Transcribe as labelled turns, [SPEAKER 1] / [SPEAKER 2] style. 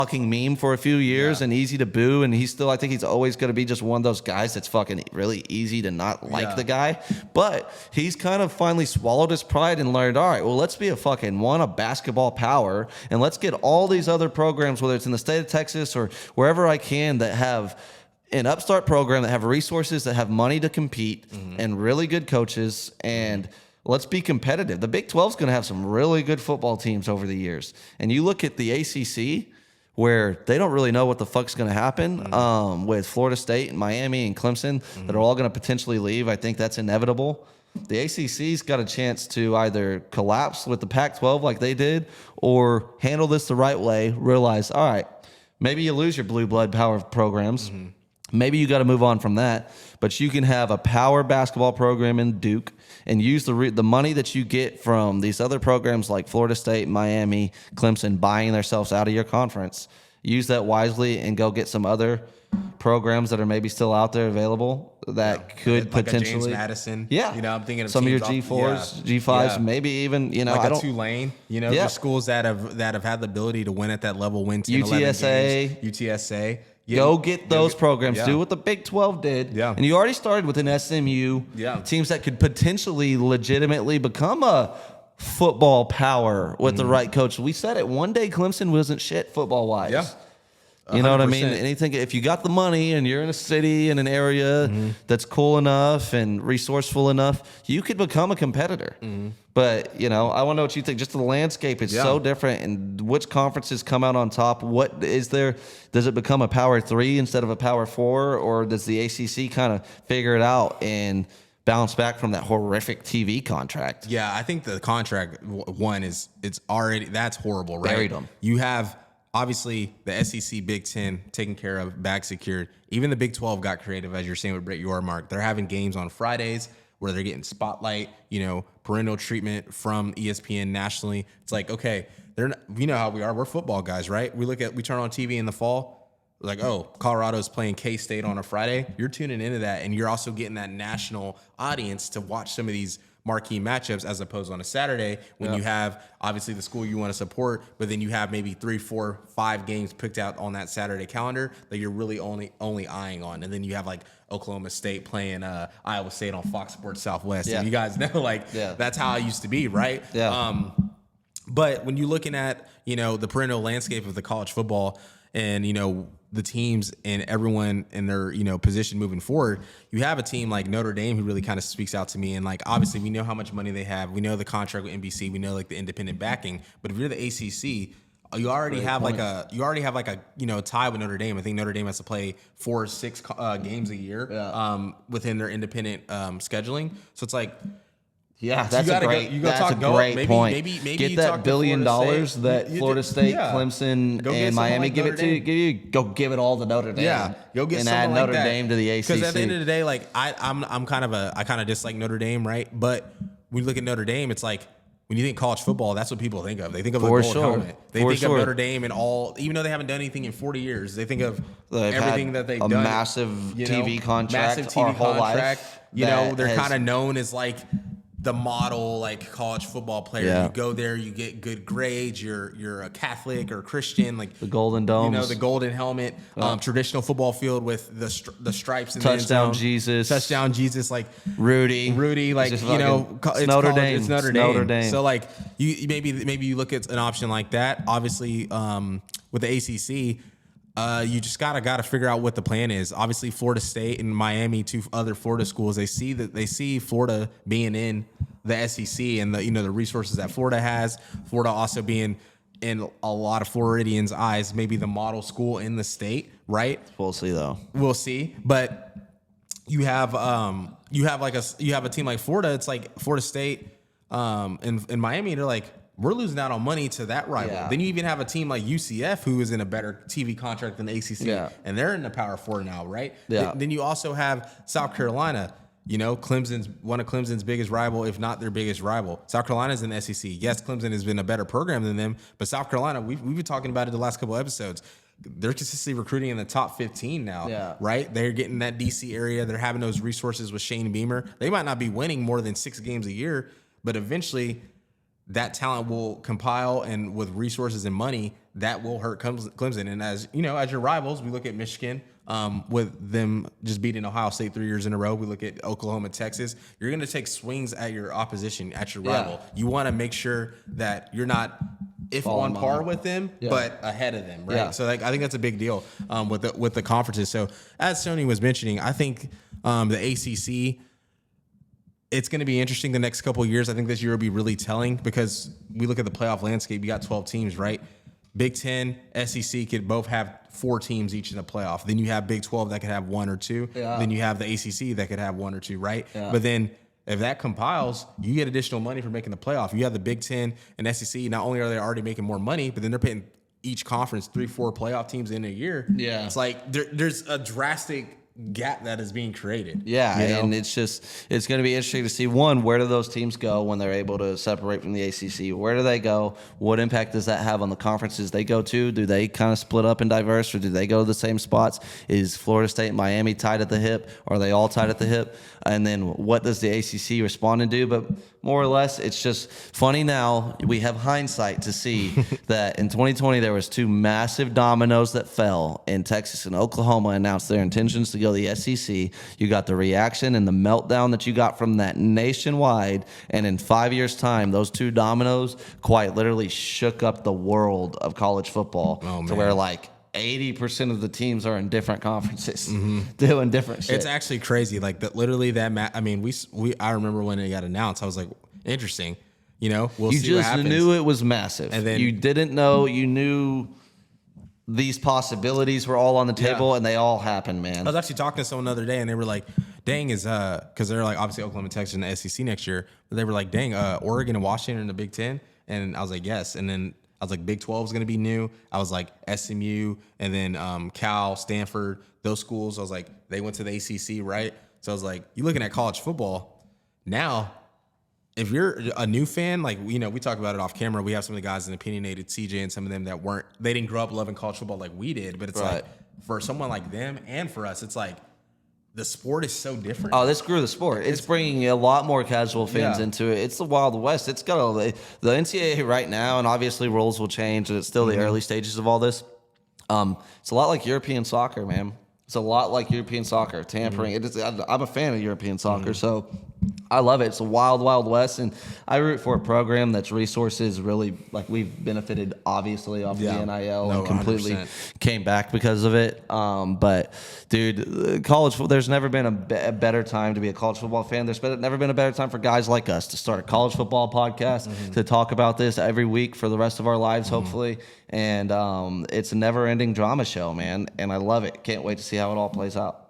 [SPEAKER 1] fucking meme for a few years and easy to boo, and I think he's always going to be just one of those guys that's fucking really easy to not like the guy. But he's kind of finally swallowed his pride and learned, all right, well, let's be a basketball power, and let's get all these other programs, whether it's in the state of Texas or wherever I can, that have an upstart program, that have resources, that have money to compete, and really good coaches, and let's be competitive. The Big 12 is going to have some really good football teams over the years. And you look at the ACC, where they don't really know what the fuck's going to happen with Florida State and Miami and Clemson that are all going to potentially leave. I think that's inevitable. The ACC's got a chance to either collapse with the Pac-12 like they did, or handle this the right way, realize, all right, maybe you lose your blue blood power programs. Maybe you got to move on from that, but you can have a power basketball program in Duke and use the money that you get from these other programs like Florida State, Miami, Clemson, buying themselves out of your conference. Use that wisely and go get some other programs that are maybe still out there available that could
[SPEAKER 2] like
[SPEAKER 1] potentially.
[SPEAKER 2] A James Madison.
[SPEAKER 1] Yeah.
[SPEAKER 2] I'm thinking of
[SPEAKER 1] some of your
[SPEAKER 2] G4s,
[SPEAKER 1] G5s, maybe even,
[SPEAKER 2] like a Tulane, just schools that have had the ability to win at that level, win 10, 11 games. UTSA.
[SPEAKER 1] Go get those programs. Do what the Big 12 did.
[SPEAKER 2] Yeah.
[SPEAKER 1] And you already started with an SMU. Teams that could potentially legitimately become a football power with the right coach. We said it. One day Clemson wasn't shit football-wise.
[SPEAKER 2] Yeah.
[SPEAKER 1] You know what I mean? Anything, if you got the money and you're in a city, in an area that's cool enough and resourceful enough, you could become a competitor. But, I want to know what you think. Just the landscape is so different, and which conferences come out on top. What is there? Does it become a Power 3 instead of a Power 4, or does the ACC kind of figure it out and bounce back from that horrific TV contract?
[SPEAKER 2] Yeah, I think the contract one that's horrible, right?
[SPEAKER 1] Buried them.
[SPEAKER 2] You have obviously the SEC, Big Ten taken care of, bag secured. Even the Big 12 got creative, as you're saying with Brett Yormark. They're having games on Fridays where they're getting spotlight, parental treatment from ESPN nationally. It's like, okay, we know how we are. We're football guys, right? We turn on TV in the fall, like, oh, Colorado's playing K-State on a Friday. You're tuning into that, and you're also getting that national audience to watch some of these marquee matchups, as opposed on a Saturday when you have obviously the school you want to support, but then you have maybe 3, 4, 5 games picked out on that Saturday calendar that you're really only eyeing on. And then you have like Oklahoma State playing Iowa State on Fox Sports Southwest. And you guys know, that's how it used to be, right? But when you're looking at, the perennial landscape of the college football and, the teams and everyone in their, position moving forward, you have a team like Notre Dame who really kind of speaks out to me. And obviously we know how much money they have. We know the contract with NBC. We know the independent backing. But if you're the ACC, you already have a tie with Notre Dame. I think Notre Dame has to play 4 or 6 games a year within their independent scheduling. So it's like,
[SPEAKER 1] yeah, that's a great point.
[SPEAKER 2] Maybe
[SPEAKER 1] get that $1 billion that Florida State, Clemson, and Miami give it to you. Go give it all to Notre Dame.
[SPEAKER 2] Yeah, go get
[SPEAKER 1] and add
[SPEAKER 2] like
[SPEAKER 1] Notre
[SPEAKER 2] that.
[SPEAKER 1] Dame to the ACC.
[SPEAKER 2] Because at the end of the day, I kind of dislike Notre Dame, right? But when you look at Notre Dame, it's like when you think college football, that's what people think of. They think of the gold helmet. They think of Notre Dame and all, even though they haven't done anything in 40 years. They think of everything that they've done.
[SPEAKER 1] A massive TV contract,
[SPEAKER 2] massive TV
[SPEAKER 1] whole
[SPEAKER 2] contract.
[SPEAKER 1] Life
[SPEAKER 2] They're kind of known as the model college football player. You go there, you get good grades, you're a Catholic or Christian,
[SPEAKER 1] the golden domes,
[SPEAKER 2] the golden helmet, traditional football field with the stripes and
[SPEAKER 1] touchdown Jesus, Rudy,
[SPEAKER 2] it's
[SPEAKER 1] Notre Dame.
[SPEAKER 2] It's Notre Dame. So you maybe you look at an option like that. Obviously, with the ACC. You just gotta figure out what the plan is. Obviously, Florida State and Miami, 2 other Florida schools, they see Florida being in the SEC and the resources that Florida has. Florida also being in a lot of Floridians' eyes, maybe the model school in the state, right?
[SPEAKER 1] We'll see though.
[SPEAKER 2] We'll see, but you have a team like Florida. It's like Florida State and Miami. They're like, we're losing out on money to that rival. Then you even have a team like UCF who is in a better TV contract than the ACC, and they're in the Power 4 now, right? Then you also have South Carolina. Clemson's one of Clemson's biggest rival, if not their biggest rival. South Carolina's in the SEC. Yes, Clemson has been a better program than them, but South Carolina, we've been talking about it the last couple episodes. They're consistently recruiting in the top 15 now, right? They're getting that DC area. They're having those resources with Shane Beamer. They might not be winning more than 6 games a year, but eventually that talent will compile, and with resources and money, that will hurt Clemson. And as you know, as your rivals, we look at Michigan. With them just beating Ohio State 3 years in a row, we look at Oklahoma, Texas. You're going to take swings at your opposition, at your rival. You want to make sure that you're not, if on par with them, but ahead of them, right?
[SPEAKER 1] Yeah.
[SPEAKER 2] So like, I think that's a big deal with the conferences. So as Tony was mentioning, I think the ACC, it's going to be interesting the next couple of years. I think this year will be really telling because we look at the playoff landscape. You got 12 teams, right? Big 10, SEC could both have 4 teams each in the playoff. Then you have Big 12 that could have 1 or 2. Yeah. Then you have the ACC that could have 1 or 2, right? Yeah. But then if that compiles, you get additional money for making the playoff. You have the Big 10 and SEC. Not only are they already making more money, but then they're putting each conference 3-4 playoff teams in a year. Yeah. It's like there's a drastic gap that is being created.
[SPEAKER 1] Yeah, and it's going to be interesting to see, one, where do those teams go when they're able to separate from the ACC? Where do they go? What impact does that have on the conferences they go to? Do they kind of split up and diverse, or do they go to the same spots? Is Florida State and Miami tied at the hip? Are they all tied at the hip? And then what does the ACC respond and do? But more or less, it's just funny now. We have hindsight to see that in 2020 there was 2 massive dominoes that fell, and Texas and Oklahoma announced their intentions to go to the SEC. You got the reaction and the meltdown that you got from that nationwide, and in 5 years' time, those 2 dominoes quite literally shook up the world of college football to where like 80% of the teams are in different conferences doing different shit.
[SPEAKER 2] It's actually crazy. Like that, literally that. I mean, I remember when it got announced, I was like, interesting. You know, we'll see what happens.
[SPEAKER 1] You just knew it was massive. And then you didn't know. You knew these possibilities were all on the table, and they all happened, man.
[SPEAKER 2] I was actually talking to someone the other day, and they were like, "Dang, because they're like obviously Oklahoma, Texas, and the SEC next year." But they were like, "Dang, Oregon and Washington in the Big 10," and I was like, "Yes." And then I was like, Big 12 is going to be new. I was like, SMU, and then Cal, Stanford, those schools. I was like, they went to the ACC, right? So I was like, you're looking at college football now. If you're a new fan, like, you know, we talk about it off camera. We have some of the guys in Opinionated, CJ, and some of them that they didn't grow up loving college football like we did. But it's like, for someone like them and for us, it's like, the sport is so different.
[SPEAKER 1] Oh, this grew the sport. It's bringing a lot more casual fans into it. It's the Wild West. It's got the NCAA right now, and obviously rules will change, and it's still the early stages of all this. It's a lot like European soccer, man. It's a lot like European soccer, tampering. I'm a fan of European soccer, so I love it. It's a wild, wild west, and I root for a program that's resources really, like, we've benefited obviously off the NIL and completely 100%. Came back because of it. But dude, college, there's never been a better time to be a college football fan. There's never been a better time for guys like us to start a college football podcast, to talk about this every week for the rest of our lives, hopefully. And it's a never-ending drama show, man, and I love it. Can't wait to see how it all plays out.